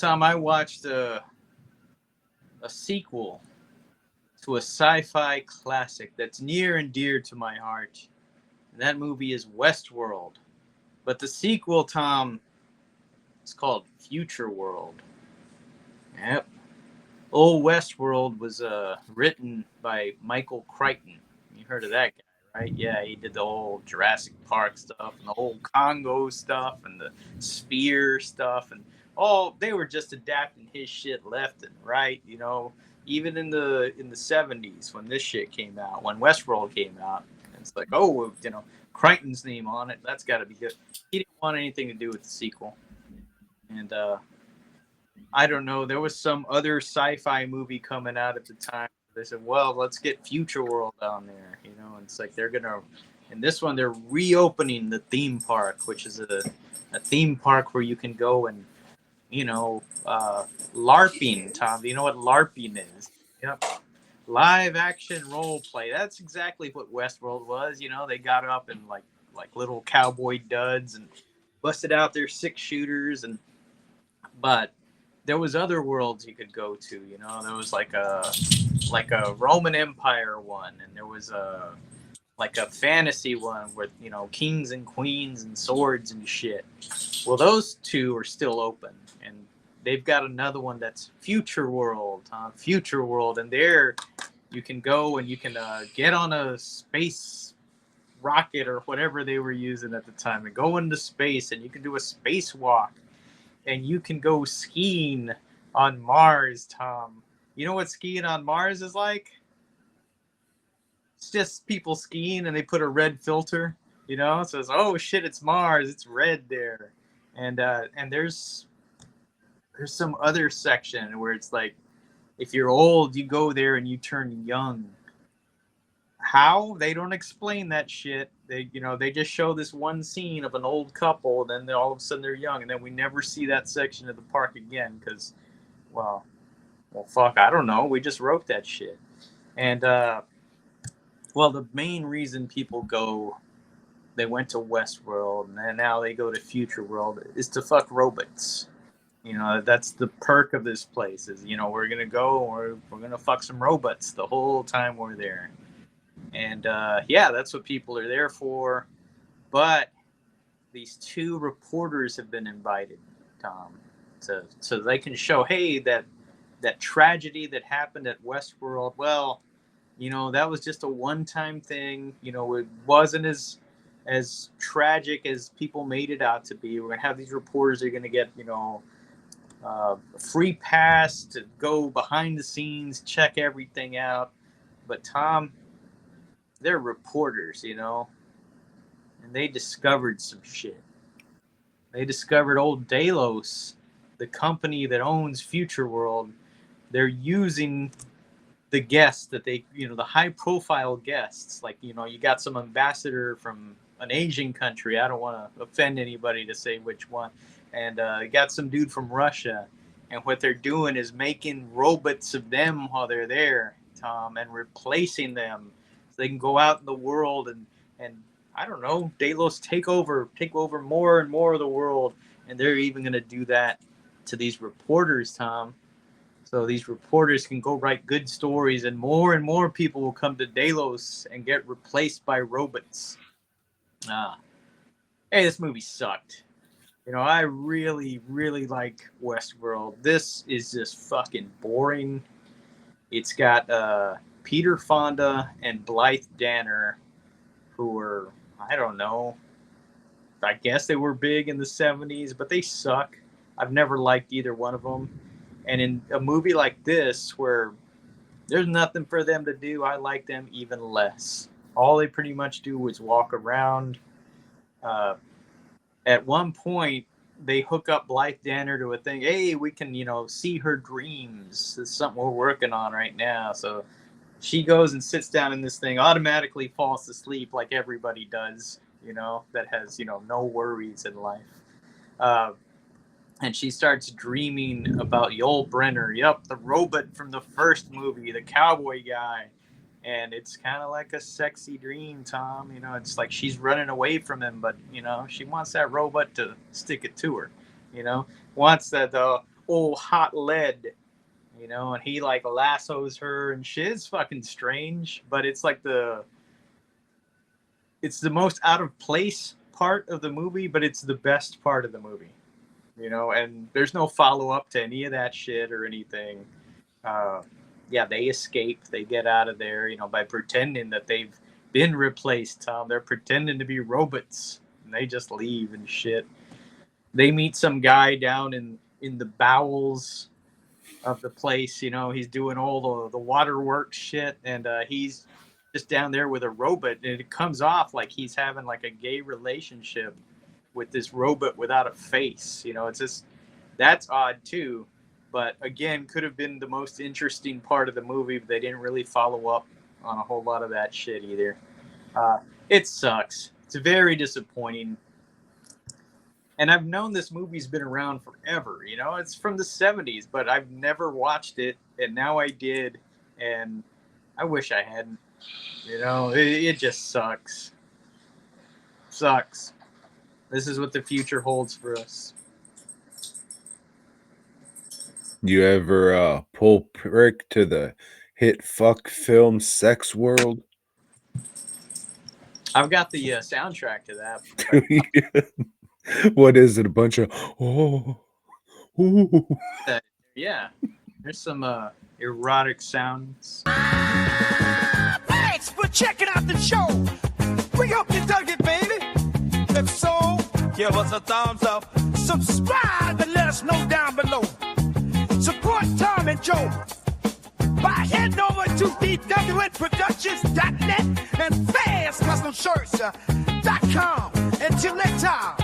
Tom, I watched a sequel to a sci-fi classic that's near and dear to my heart. And that movie is Westworld. But the sequel, Tom, is called Futureworld. Yep. Old Westworld was written by Michael Crichton. You heard of that guy, right? Yeah, he did the whole Jurassic Park stuff and the whole Congo stuff and the Sphere stuff and all. They were just adapting his shit left and right. Even in the '70s when this shit came out, when Westworld came out, it's like, oh, Crichton's name on it. That's got to be good. He didn't want anything to do with the sequel, and I don't know. There was some other sci-fi movie coming out at the time. They said, "Well, let's get Future World on there." And it's like they're gonna. In this one, they're reopening the theme park, which is a theme park where you can go and LARPing. Tom, do you know what LARPing is? Yep, live action role play. That's exactly what Westworld was. They got up in like little cowboy duds and busted out their six shooters but there was other worlds you could go to. There was like a Roman Empire one, and there was like a fantasy one with kings and queens and swords and shit. Well, those two are still open, and they've got another one that's Future World, Future World, and there you can go and you can get on a space rocket or whatever they were using at the time and go into space, and you can do a spacewalk, and you can go skiing on Mars, Tom. You know what skiing on Mars is like? It's just people skiing, and they put a red filter. It says, "Oh shit, it's Mars. It's red there," and there's some other section where it's like, if you're old, you go there and you turn young. How? They don't explain that shit. They just show this one scene of an old couple, and then all of a sudden they're young, and then we never see that section of the park again because, well, fuck, I don't know. We just wrote that shit, and well, the main reason people go, they went to Westworld, and now they go to Future World, is to fuck robots. That's the perk of this place. Is we're gonna go, we're gonna fuck some robots the whole time we're there. And yeah, that's what people are there for. But these two reporters have been invited, Tom, so they can show, hey, that tragedy that happened at Westworld. Well, that was just a one-time thing. It wasn't as tragic as people made it out to be. We're gonna have these reporters. They're gonna get a free pass to go behind the scenes, check everything out. But Tom, they're reporters, and they discovered some shit. They discovered old Delos, the company that owns Future World. They're using the guests that the high profile guests. Like, you got some ambassador from an Asian country. I don't want to offend anybody to say which one. And you got some dude from Russia. And what they're doing is making robots of them while they're there, Tom, and replacing them so they can go out in the world and I don't know, Delos take over more and more of the world. And they're even going to do that to these reporters, Tom. So these reporters can go write good stories, and more people will come to Delos and get replaced by robots. Hey, this movie sucked. I really, really like Westworld. This is just fucking boring. It's got Peter Fonda and Blythe Danner, who were, I don't know, I guess they were big in the '70s, but they suck. I've never liked either one of them. And in a movie like this, where there's nothing for them to do, I like them even less. All they pretty much do is walk around. At one point, they hook up Blythe Danner to a thing. Hey, we can, see her dreams. It's something we're working on right now. So she goes and sits down in this thing, automatically falls asleep like everybody does, that has, no worries in life. And she starts dreaming about Yul Brynner. Yep, the robot from the first movie, the cowboy guy. And it's kind of like a sexy dream, Tom. It's like she's running away from him, but, she wants that robot to stick it to her, wants that, old hot lead, you know, and he like lassos her and shit. It's fucking strange, but it's like it's the most out of place part of the movie, but it's the best part of the movie, you know. And there's no follow up to any of that shit or anything. Yeah, they escape, they get out of there, you know, by pretending that they've been replaced. Tom, they're pretending to be robots, and they just leave and shit. They meet some guy down in the bowels of the place, you know. He's doing all the waterworks shit, and he's just down there with a robot, and it comes off like he's having like a gay relationship with this robot without a face, you know. It's just, that's odd too, but again, could have been the most interesting part of the movie, but they didn't really follow up on a whole lot of that shit either. It sucks. It's very disappointing. And I've known this movie's been around forever, you know. It's from the 70s, but I've never watched it, and now I did, and I wish I hadn't. You know, it just sucks. Sucks. This is what the future holds for us. You ever pull prick to the hit fuck film Sex World? I've got the soundtrack to that. What is it? A bunch of ooh. Yeah, there's some erotic sounds. Thanks for checking out the show. We hope you dug it, baby. If so, give us a thumbs up. Subscribe and let us know down below. Support Tom and Joe by heading over to dwnproductions.net and fastcustomshirts.com. Until next time.